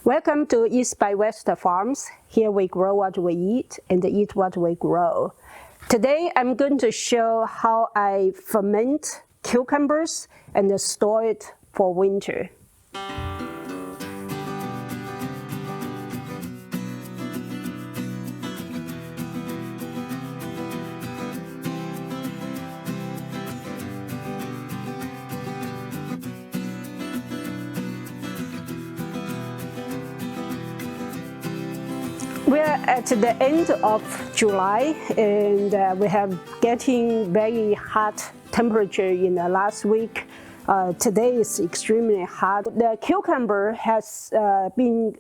Welcome to East by West Farms. Here we grow what we eat and eat what we grow. Today I'm going to show how I ferment cucumbers and store it for winter. We're at the end of July and we have getting very hot temperature in the last week. Today is extremely hot. The cucumber has been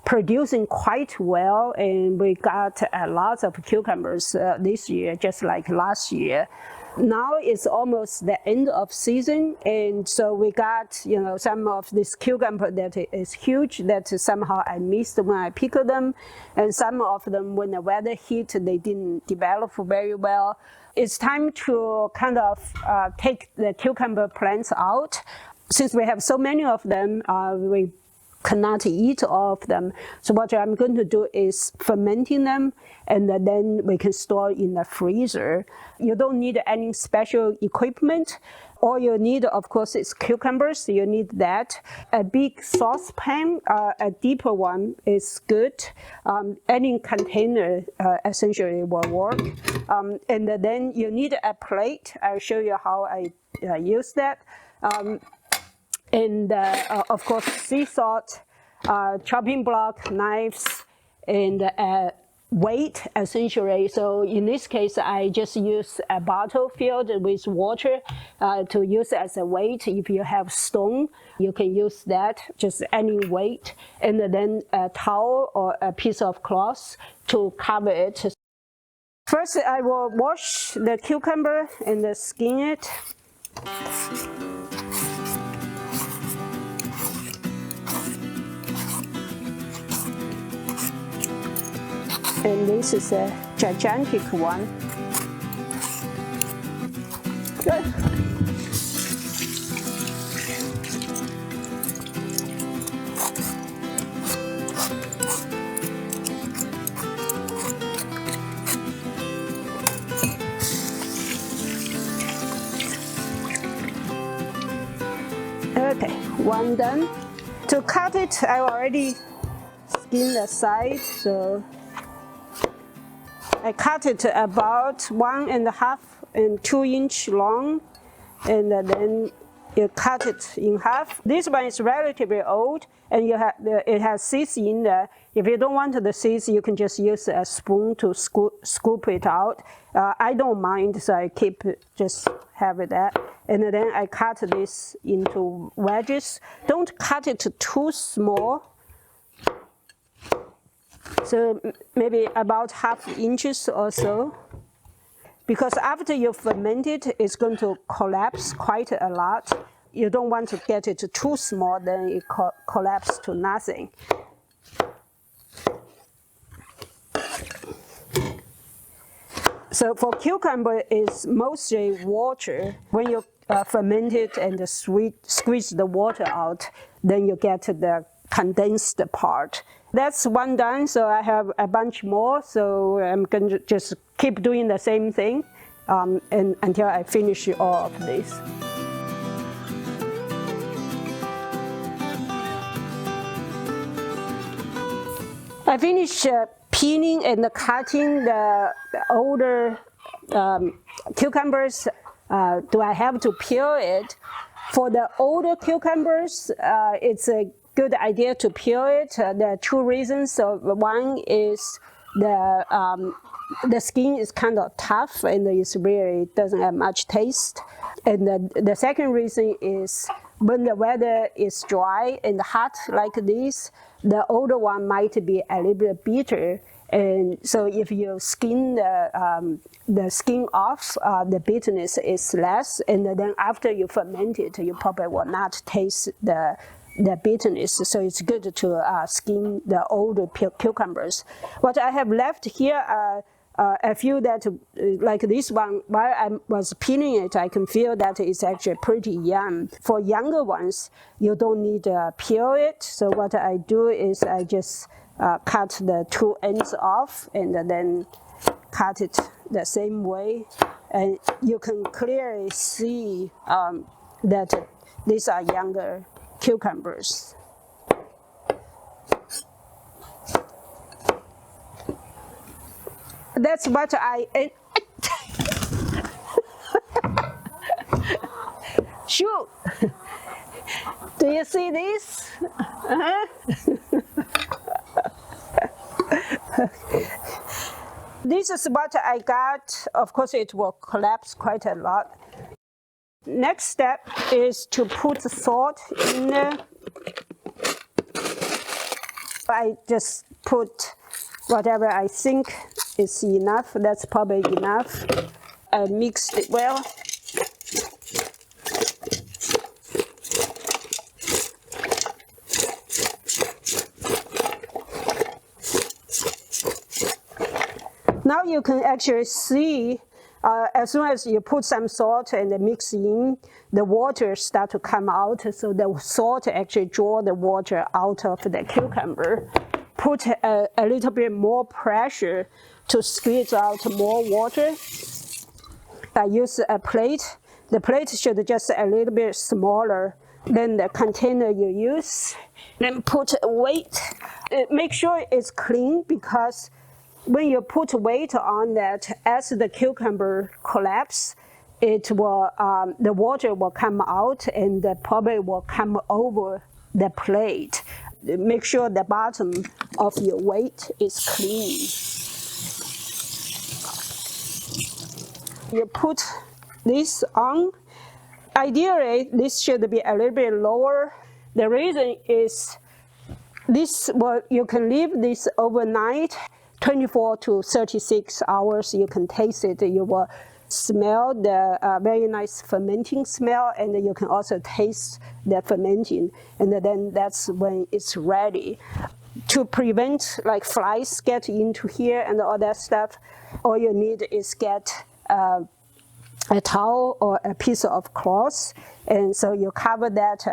producing quite well, and we got lots of cucumbers this year, just like last year. Now it's almost the end of season, and so we got some of this cucumber that is huge that somehow I missed when I picked them, and some of them when the weather hit they didn't develop very well. It's time to kind of take the cucumber plants out. Since we have so many of them, we cannot eat all of them. So what I'm going to do is fermenting them, and then we can store in the freezer. You don't need any special equipment. All you need, of course, is cucumbers. You need that. A big saucepan, a deeper one is good. Any container essentially will work. And then you need a plate. I'll show you how I use that. And of course, sea salt, chopping block, knives, and weight essentially. So in this case, I just use a bottle filled with water to use as a weight. If you have stone, you can use that, just any weight. And then a towel or a piece of cloth to cover it. First, I will wash the cucumber and skin it. And this is a gigantic one. Good. Okay, one done. To cut it, I already skinned the side, so I cut it about 1.5 and 2 inch long, and then you cut it in half. This one is relatively old, and it has seeds in there. If you don't want the seeds, you can just use a spoon to scoop it out. I don't mind, so I just have that. And then I cut this into wedges. Don't cut it too small. So maybe about 1/2 inches or so, because after you ferment it, it's going to collapse quite a lot. You don't want to get it too small, then it collapses to nothing. So for cucumber, it's mostly water. When you ferment it and squeeze the water out, then you get the condensed part. That's one done, so I have a bunch more, so I'm going to just keep doing the same thing and until I finish all of this. I finished peeling and cutting the older cucumbers. Do I have to peel it? For the older cucumbers, it's a good idea to peel it. There are 2 reasons. So one is the skin is kind of tough and it doesn't have much taste. And the second reason is when the weather is dry and hot like this, the older one might be a little bit bitter. And so if you skin the skin off, the bitterness is less. And then after you ferment it, you probably will not taste the bitterness, so it's good to skin the older cucumbers. What I have left here are I feel that like this one, while I was peeling it, I can feel that it's actually pretty young. For younger ones, you don't need to peel it. So what I do is I just cut the two ends off and then cut it the same way. And you can clearly see that these are younger cucumbers. That's what shoot. Do you see this? This is what I got. Of course, it will collapse quite a lot. Next step is to put salt in there. I just put whatever I think is enough. That's probably enough. I mixed it well. Now you can actually see, as soon as you put some salt and mix in, the water start to come out. So the salt actually draw the water out of the cucumber. Put a little bit more pressure to squeeze out more water. I use a plate. The plate should just a little bit smaller than the container you use. Then put weight. Make sure it's clean, because when you put weight on that, as the cucumber collapse, it will the water will come out and probably will come over the plate. Make sure the bottom of your weight is clean. You put this on. Ideally, this should be a little bit lower. The reason is this, well, you can leave this overnight, 24 to 36 hours. You can taste it. You will smell the very nice fermenting smell, and you can also taste the fermenting. And then that's when it's ready. To prevent like flies get into here and all that stuff, all you need is get a towel or a piece of cloth, and so you cover that,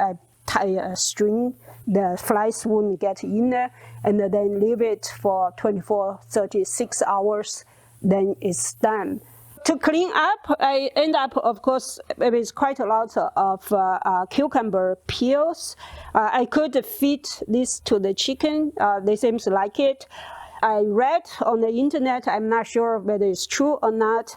tie a string, the flies won't get in there, and then leave it for 24, 36 hours, then it's done. To clean up, I end up, of course, with quite a lot of cucumber peels. I could feed this to the chicken. They seem to like it. I read on the internet, I'm not sure whether it's true or not,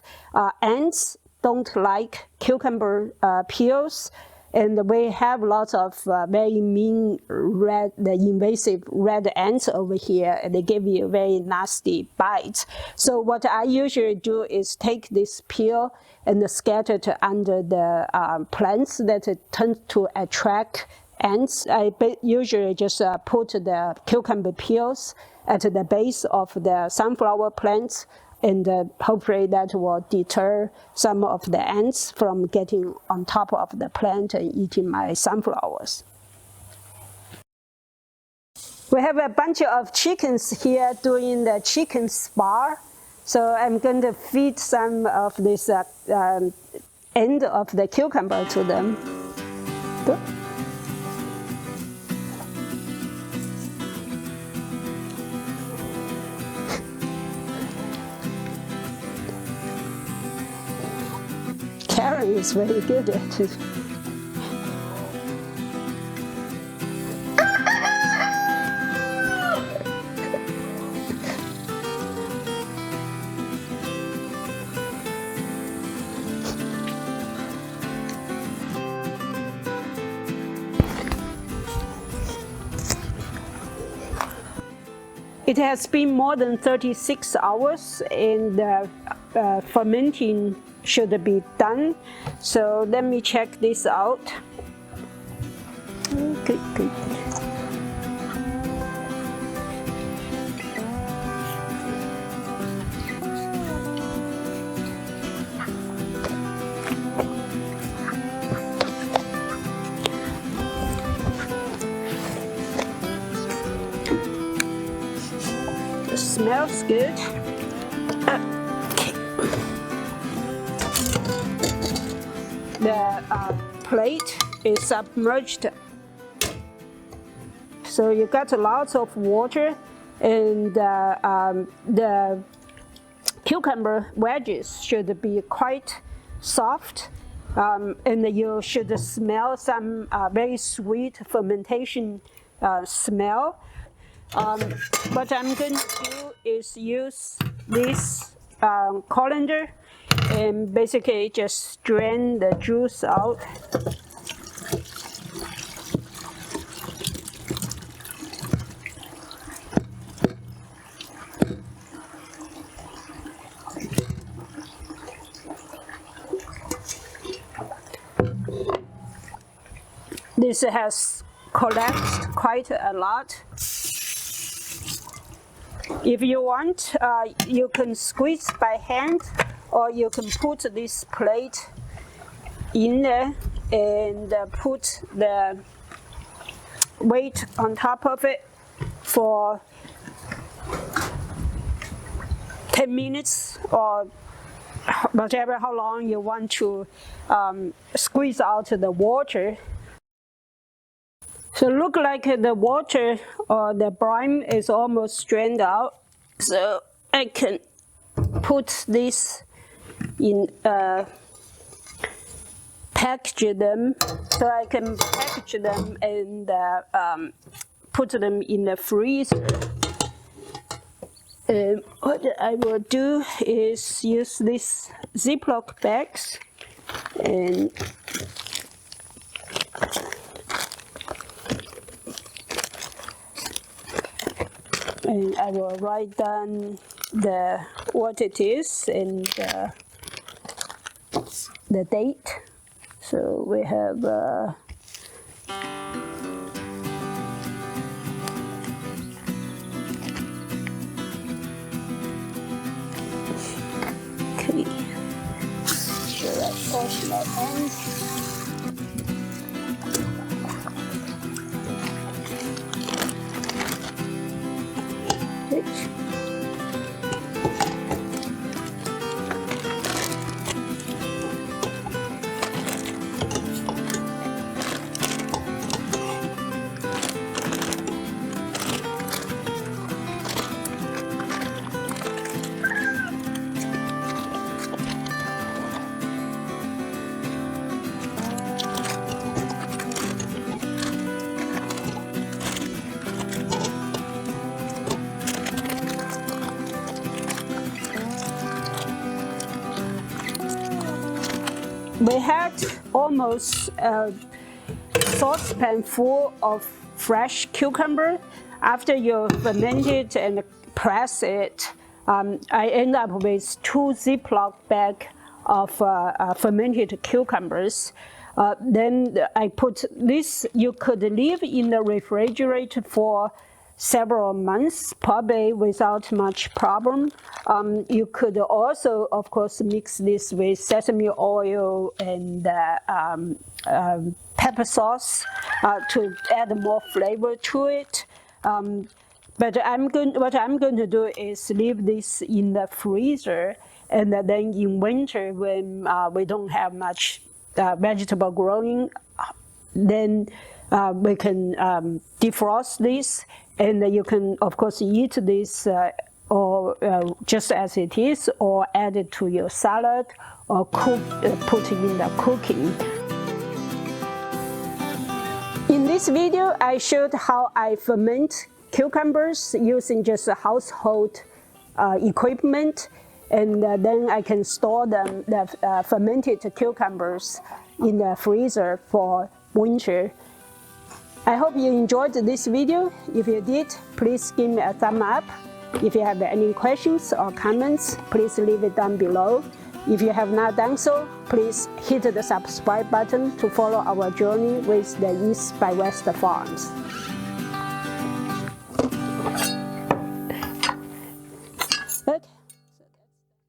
ants don't like cucumber peels. And we have lots of very mean red, the invasive red ants over here, and they give you very nasty bites. So what I usually do is take this peel and scatter it under the plants that tend to attract ants. I usually just put the cucumber peels at the base of the sunflower plants, and hopefully that will deter some of the ants from getting on top of the plant and eating my sunflowers. We have a bunch of chickens here doing the chicken spa. So I'm going to feed some of this end of the cucumber to them. Karen is very good at it. It has been more than 36 hours, and the fermenting should be done. So let me check this out. Okay, good. It smells good. The plate is submerged, so you got lots of water, and the cucumber wedges should be quite soft, and you should smell some very sweet fermentation smell. What I'm going to do is use this colander and basically just strain the juice out. This has collapsed quite a lot. If you want, you can squeeze by hand, or you can put this plate in there and put the weight on top of it for 10 minutes or whatever, how long you want to squeeze out the water. So look like the water or the brine is almost strained out. So I can put this in, package them. So I can package them and put them in the freezer. What I will do is use these Ziploc bags and I will write down what it is and the date. So we have okay. Should I wash my hands? We had almost a saucepan full of fresh cucumber. After you ferment it and press it, I end up with 2 Ziploc bags of fermented cucumbers. Then I put this, you could leave in the refrigerator for several months, probably without much problem. You could also, of course, mix this with sesame oil and pepper sauce to add more flavor to it. But what I'm going to do is leave this in the freezer, and then in winter when we don't have much vegetable growing, then we can defrost this, and you can, of course, eat this or just as it is, or add it to your salad, or cook, put it in the cooking. In this video, I showed how I ferment cucumbers using just household equipment, and then I can store them, the fermented cucumbers, in the freezer for winter. I hope you enjoyed this video. If you did, please give me a thumb up. If you have any questions or comments, please leave it down below. If you have not done so, please hit the subscribe button to follow our journey with the East by West Farms.